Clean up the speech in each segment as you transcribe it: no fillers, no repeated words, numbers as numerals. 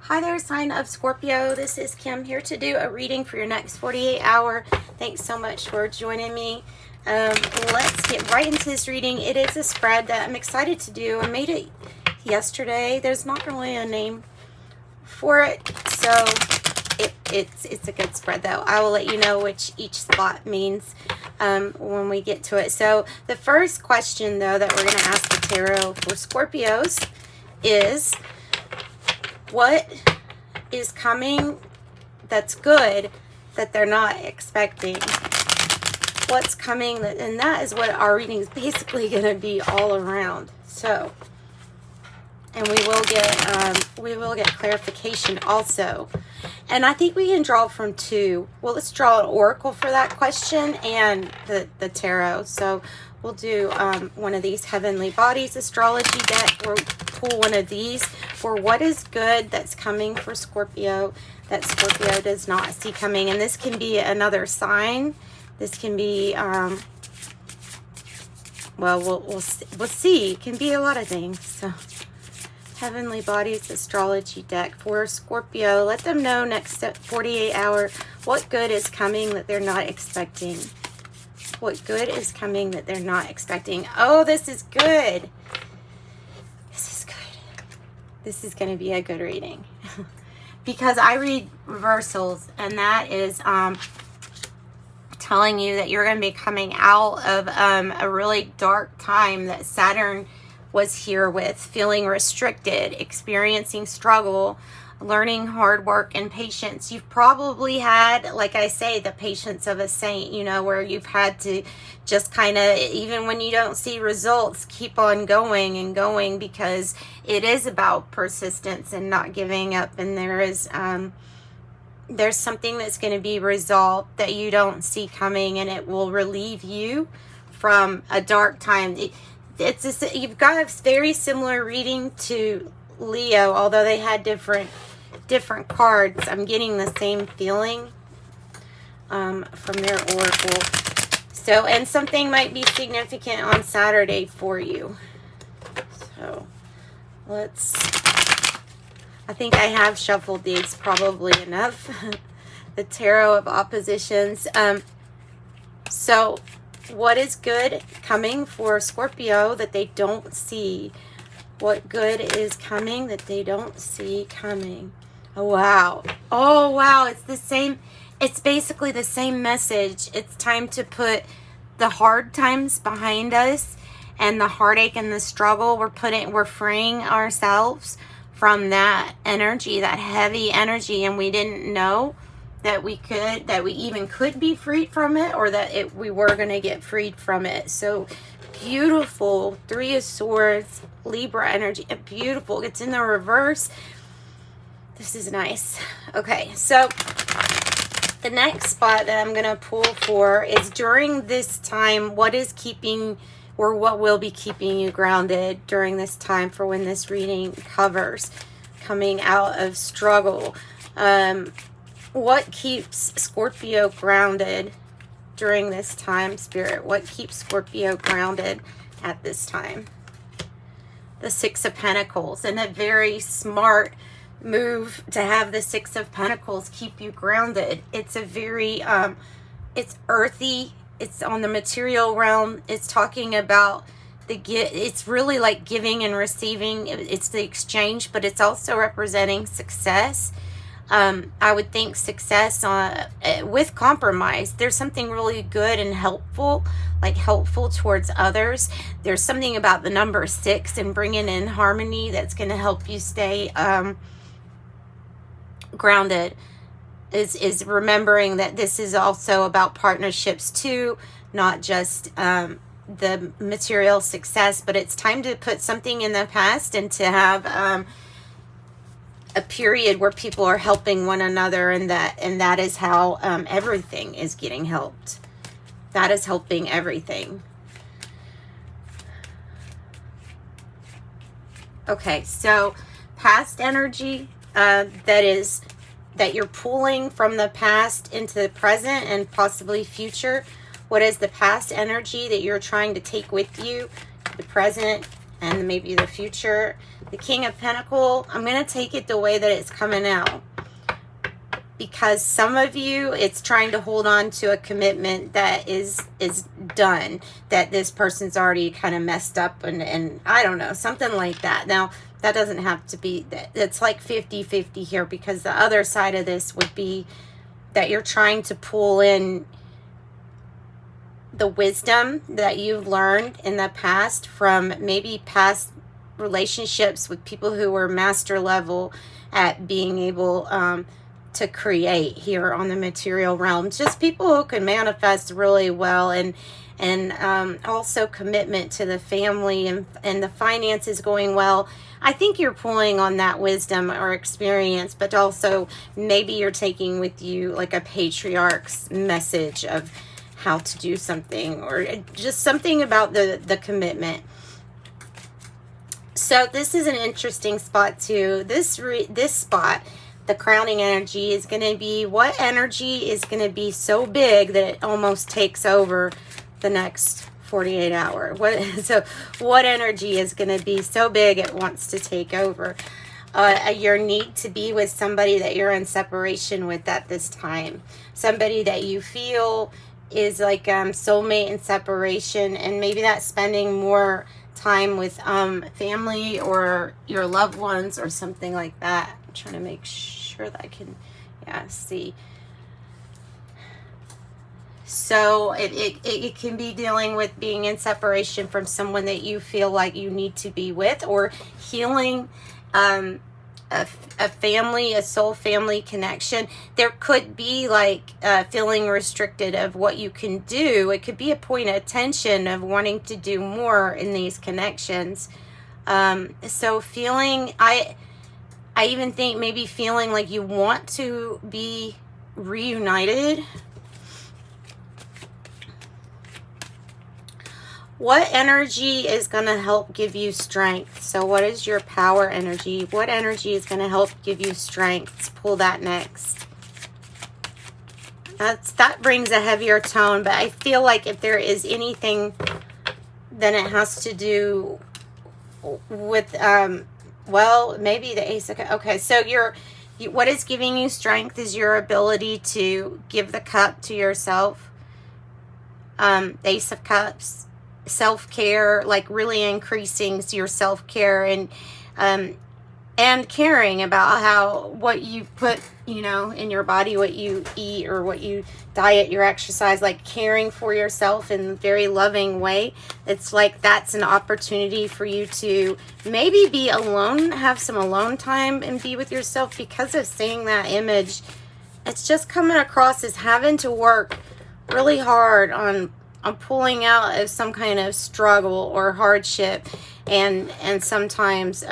Hi there, sign of Scorpio. This is Kim here to do a reading for your next 48 hour. Thanks so much for joining me. Let's get right into this reading. It is a spread that I'm excited to do. I made it yesterday. There's not really a name for it, so it's a good spread though. I will let you know which each spot means when we get to it. So the first question though that we're going to ask the tarot for Scorpios is, what is coming that's good that they're not expecting? What's coming and that is what our reading is basically going to be all around. So, and we will get clarification also. And I think we can draw from two. Well, let's draw an oracle for that question and the tarot. So we'll do one of these heavenly bodies astrology deck. We'll pull one of these for what is good that's coming for Scorpio that Scorpio does not see coming. And this can be another sign. This can be, well, we'll see. It can be a lot of things. So heavenly bodies astrology deck for Scorpio. Let them know next 48 hour what good is coming that they're not expecting. What good is coming that they're not expecting? Oh, this is good. This is good. This is going to be a good reading. Because I read reversals, and that is telling you that you're going to be coming out of a really dark time that Saturn was here with, feeling restricted, experiencing struggle, learning hard work and patience. You've probably had, like I say, the patience of a saint, you know, where you've had to just kind of, even when you don't see results, keep on going and going, because it is about persistence and not giving up. And there's something that's going to be resolved that you don't see coming, and it will relieve you from a dark time. You've got a very similar reading to Leo, although they had different cards. I'm getting the same feeling from their oracle. So, and something might be significant on Saturday for you. So I think I have shuffled these probably enough. The Tarot of Oppositions. So what is good coming for Scorpio that they don't see? What good is coming that they don't see coming? Oh, wow. Oh, wow. It's the same. It's basically the same message. It's time to put the hard times behind us and the heartache and the struggle. We're freeing ourselves from that energy, that heavy energy. And we didn't know that we even could be freed from it, or that we were going to get freed from it. So beautiful. Three of Swords, Libra energy. Beautiful. It's in the reverse. This is nice. Okay, so the next spot that I'm going to pull for is, during this time, what is keeping, or what will be keeping you grounded during this time, for when this reading covers coming out of struggle. What keeps Scorpio grounded during this time, Spirit? What keeps Scorpio grounded at this time? The Six of Pentacles, and a very smart move to have the Six of Pentacles keep you grounded. It's a very, it's earthy. It's on the material realm. It's talking about it's really like giving and receiving. It's the exchange, but it's also representing success. I would think success with compromise. There's something really good and helpful, like helpful towards others. There's something about the number 6 and bringing in harmony that's going to help you stay grounded. Is remembering that this is also about partnerships too, not just the material success, but it's time to put something in the past and to have a period where people are helping one another, and that is how everything is getting helped. That is helping everything. Okay, so past energy that you're pulling from the past into the present and possibly future. What is the past energy that you're trying to take with you, the present and maybe the future? The King of Pentacles, I'm going to take it the way that it's coming out. Because some of you, it's trying to hold on to a commitment that is done. That this person's already kind of messed up and I don't know, something like that. Now, that doesn't have to be, it's like 50-50 here, because the other side of this would be that you're trying to pull in the wisdom that you've learned in the past from maybe past relationships with people who were master level at being able to create here on the material realm. Just people who can manifest really well, and also commitment to the family and the finances going well. I think you're pulling on that wisdom or experience, but also maybe you're taking with you like a patriarch's message of how to do something, or just something about the commitment. So this is an interesting spot too. This spot, the crowning energy, is going to be, what energy is going to be so big that it almost takes over the next 48 hours? What energy is going to be so big it wants to take over? Your need to be with somebody that you're in separation with at this time. Somebody that you feel is like soulmate in separation, and maybe that's spending more time with family or your loved ones or something like that. I'm trying to make sure that I can, yeah, see. So it can be dealing with being in separation from someone that you feel like you need to be with, or healing a family, a soul family connection. There could be like feeling restricted of what you can do. It could be a point of tension of wanting to do more in these connections. So feeling, I even think maybe feeling like you want to be reunited. What energy is going to help give you strength? So what is your power energy? What energy is going to help give you strength? Let's pull that next. That brings a heavier tone, but I feel like if there is anything, then it has to do with, well, maybe the Ace of Cups. Okay, so what is giving you strength is your ability to give the cup to yourself. Ace of Cups. Self-care, like really increasing your self-care and caring about what you put, in your body, what you eat or what you diet, your exercise, like caring for yourself in a very loving way. It's like that's an opportunity for you to maybe be alone, have some alone time and be with yourself. Because of seeing that image, it's just coming across as having to work really hard on pulling out of some kind of struggle or hardship, and sometimes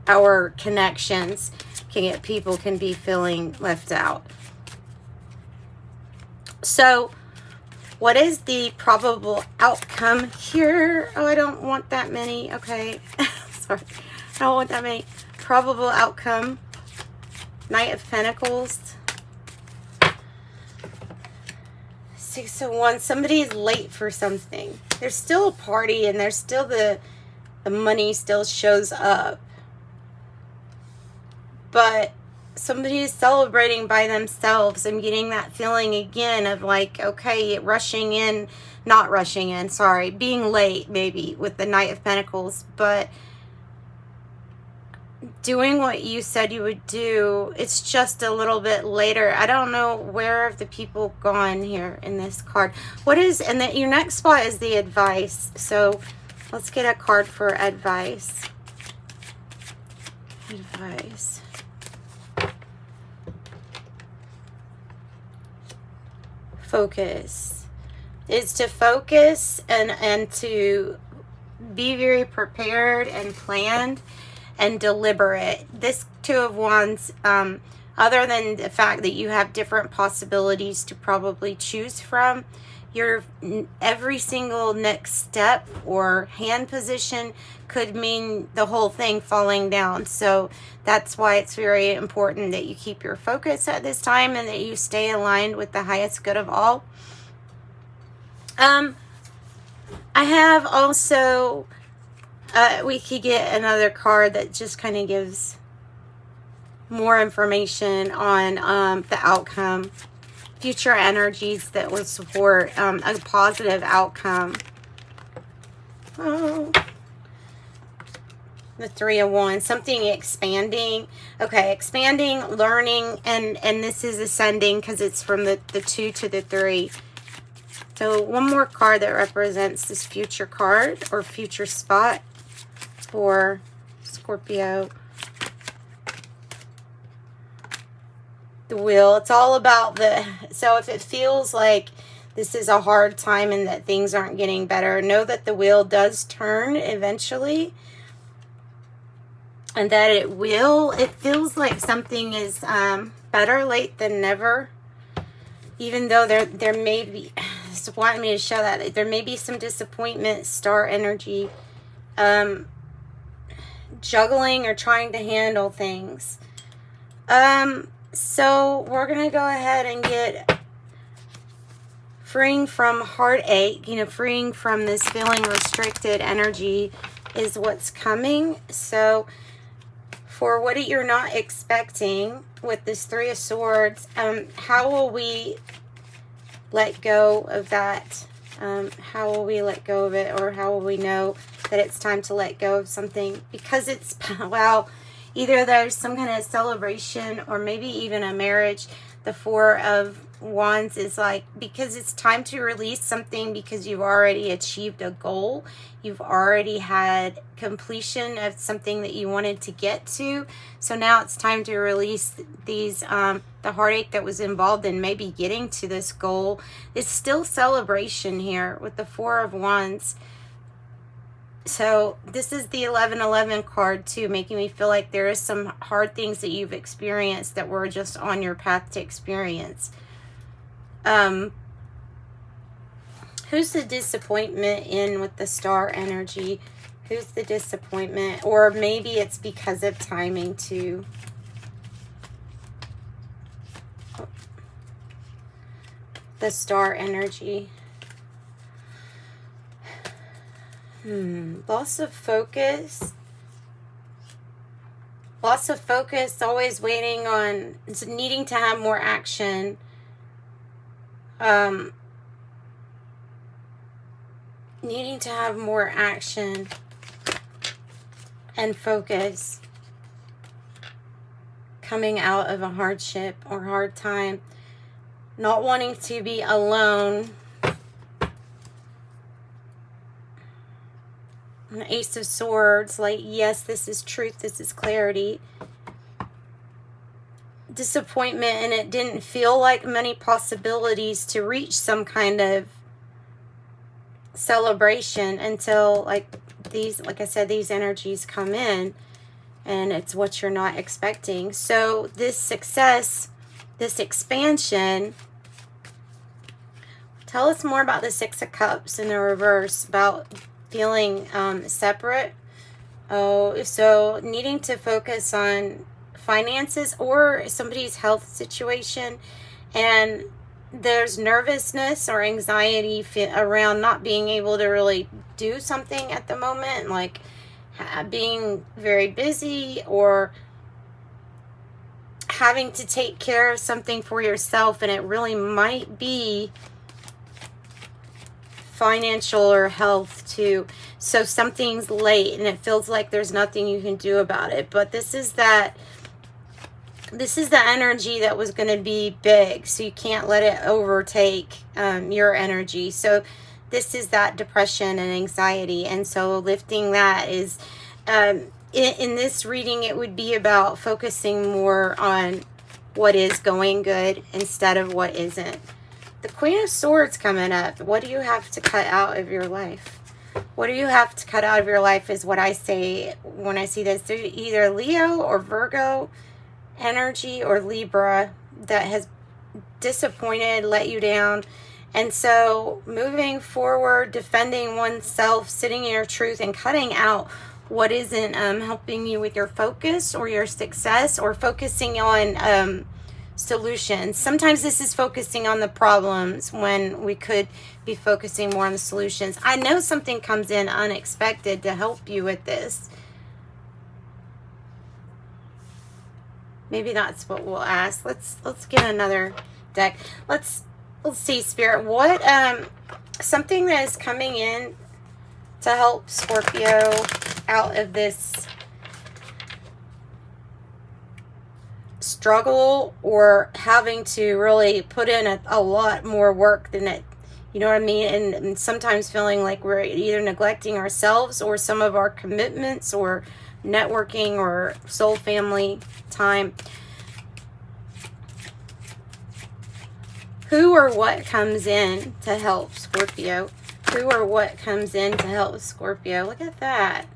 our connections people can be feeling left out. So what is the probable outcome here? Oh, I don't want that many. Okay. Sorry. I don't want that many. Probable outcome. Knight of Pentacles. 6 of Wands. Somebody is late for something. There's still a party, and there's still the money still shows up. But somebody is celebrating by themselves. I'm getting that feeling again of like, okay, rushing in, not rushing in, sorry, being late maybe with the Knight of Pentacles, but doing what you said you would do. It's just a little bit later. I don't know where have the people gone here in this card. What is, and then your next spot is the advice. So let's get a card for advice. Advice. Focus. It's to focus and to be very prepared and planned and deliberate. This Two of Wands, other than the fact that you have different possibilities to probably choose from, your every single next step or hand position could mean the whole thing falling down. So that's why it's very important that you keep your focus at this time and that you stay aligned with the highest good of all. I have also we could get another card that just kind of gives more information on the outcome, future energies that would support a positive outcome. Oh, the Three of Wands, something expanding. Okay, expanding, learning, and this is ascending because it's from the 2 to the 3. So one more card that represents this future card or future spot for Scorpio. The Wheel. It's all about so if it feels like this is a hard time and that things aren't getting better, know that the wheel does turn eventually. And that it will. It feels like something is better late than never. Even though there may be, it's wanting me to show that there may be some disappointment, star energy, juggling or trying to handle things. So we're going to go ahead and get freeing from heartache, freeing from this feeling restricted energy is what's coming. So for what you're not expecting with this Three of Swords, how will we let go of that? How will we let go of it? Or how will we know that it's time to let go of something? Because it's, well, either there's some kind of celebration or maybe even a marriage. The Four of Wands is like, because it's time to release something because you've already achieved a goal. You've already had completion of something that you wanted to get to. So now it's time to release these, the heartache that was involved in maybe getting to this goal. It's still celebration here with the Four of Wands. So this is the 1111 card too, making me feel like there is some hard things that you've experienced that were just on your path to experience. Who's the disappointment in with the star energy? Who's the disappointment? Or maybe it's because of timing too. The star energy. Loss of focus. Loss of focus, always waiting on, needing to have more action. Needing to have more action and focus. Coming out of a hardship or hard time. Not wanting to be alone. An Ace of Swords, like, yes, this is truth, this is clarity. Disappointment, and it didn't feel like many possibilities to reach some kind of celebration until, like I said, these energies come in, and it's what you're not expecting. So this success, this expansion, tell us more about the Six of Cups in the reverse, about feeling separate. Oh, so needing to focus on finances or somebody's health situation, and there's nervousness or anxiety around not being able to really do something at the moment, like being very busy or having to take care of something for yourself, and it really might be financial or health too. So something's late and it feels like there's nothing you can do about it. But this is the energy that was going to be big, so you can't let it overtake your energy. So this is that depression and anxiety, and so lifting that is in this reading, it would be about focusing more on what is going good instead of what isn't. The Queen of Swords coming up. What do you have to cut out of your life? What do you have to cut out of your life is what I say when I see this. There's either Leo or Virgo energy or Libra that has disappointed, let you down. And so moving forward, defending oneself, sitting in your truth, and cutting out what isn't helping you with your focus or your success, or focusing on solutions. Sometimes this is focusing on the problems when we could be focusing more on the solutions. I know something comes in unexpected to help you with this. Maybe that's what we'll ask. Let's get another deck. Let's see, Spirit, what something that is coming in to help Scorpio out of this struggle, or having to really put in a lot more work than it, you know what I mean? And sometimes feeling like we're either neglecting ourselves or some of our commitments or networking or soul family time. Who or what comes in to help Scorpio? Who or what comes in to help Scorpio? Look at that.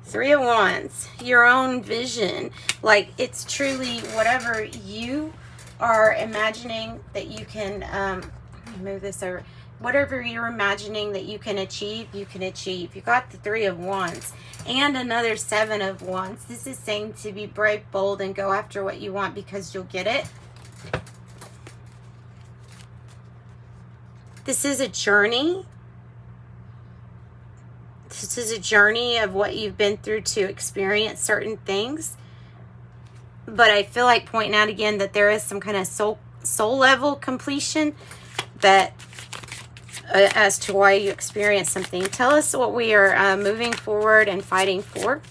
3 of Wands. Your own vision. Like, it's truly whatever you are imagining that you can, let me move this over. Whatever you're imagining that you can achieve, you can achieve. You got the 3 of Wands and another 7 of Wands. This is saying to be brave, bold, and go after what you want, because you'll get it. This is a journey. This is a journey of what you've been through to experience certain things. But I feel like pointing out again that there is some kind of soul level completion that as to why you experience something. Tell us what we are moving forward and fighting for.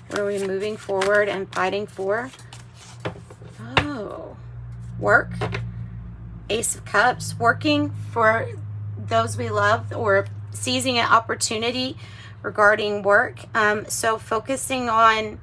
What are we moving forward and fighting for? Oh, work. Ace of Cups. Working for those we love, or seizing an opportunity regarding work. So focusing on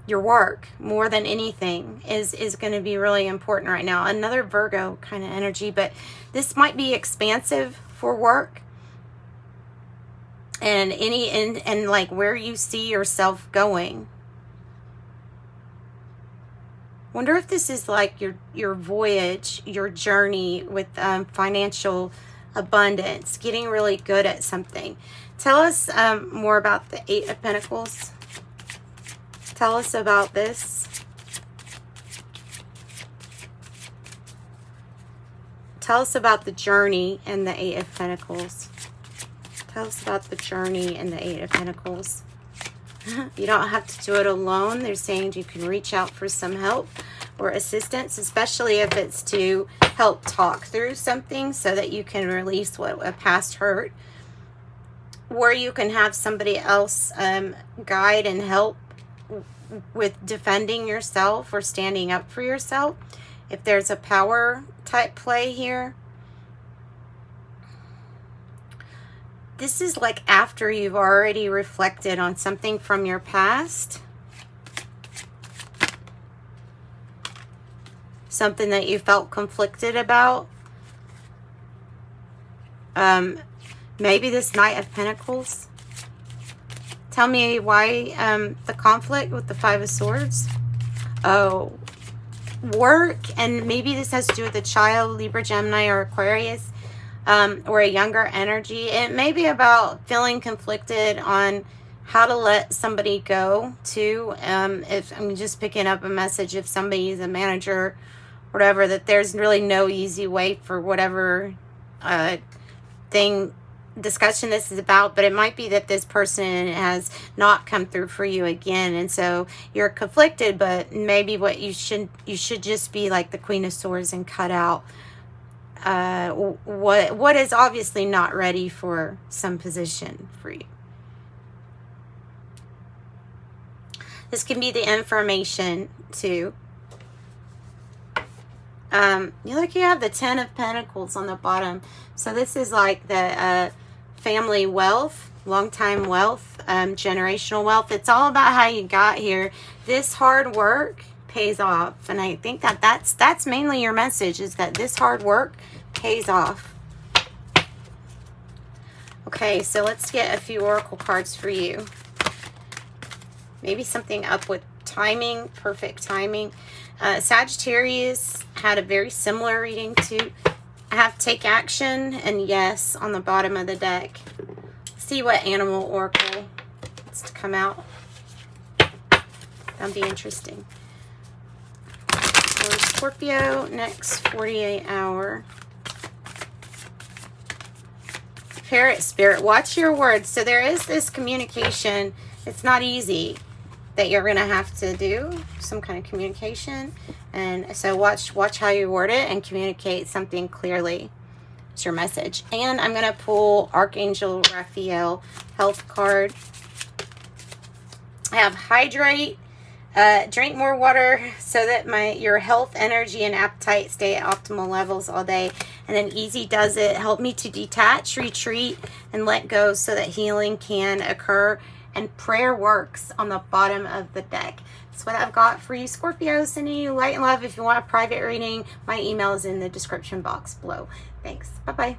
your work more than anything is going to be really important right now. Another Virgo kind of energy, but this might be expansive for work and and like where you see yourself going. Wonder if this is like your voyage, your journey with financial abundance, getting really good at something. Tell us more about the 8 of Pentacles. Tell us about this. Tell us about the journey and the 8 of Pentacles. Tell us about the journey and the 8 of Pentacles. You don't have to do it alone. They're saying you can reach out for some help or assistance, especially if it's to help talk through something so that you can release a past hurt. Or you can have somebody else guide and help with defending yourself or standing up for yourself. If there's a power type play here. This is like after you've already reflected on something from your past. Something that you felt conflicted about. Maybe this Knight of Pentacles. Tell me why the conflict with the 5 of Swords. Oh, work, and maybe this has to do with a child, Libra, Gemini, or Aquarius. Or a younger energy. It may be about feeling conflicted on how to let somebody go too. If I'm just picking up a message, if somebody's a manager, whatever, that there's really no easy way for whatever discussion this is about. But it might be that this person has not come through for you again, and so you're conflicted. But maybe what you should just be like the Queen of Swords and cut out what is obviously not ready for some position for you. This can be the information too. You have the 10 of Pentacles on the bottom, so this is like the family wealth, long-time wealth, generational wealth. It's all about how you got here. This hard work pays off, and I think that's mainly your message, is that this hard work pays off. Okay, so let's get a few oracle cards for you. Maybe something up with timing, perfect timing. Sagittarius had a very similar reading to have take action and yes on the bottom of the deck. See what animal oracle wants to come out. That'll be interesting. Scorpio, next 48 hour. Parrot spirit, watch your words. So there is this communication. It's not easy that you're going to have to do some kind of communication. And so watch how you word it and communicate something clearly. It's your message. And I'm going to pull Archangel Raphael health card. I have hydrate. Drink more water so that your health, energy, and appetite stay at optimal levels all day. And then easy does it. Help me to detach, retreat, and let go so that healing can occur. And prayer works on the bottom of the deck. That's what I've got for you, Scorpio. Sending you light and love. If you want a private reading, my email is in the description box below. Thanks. Bye-bye.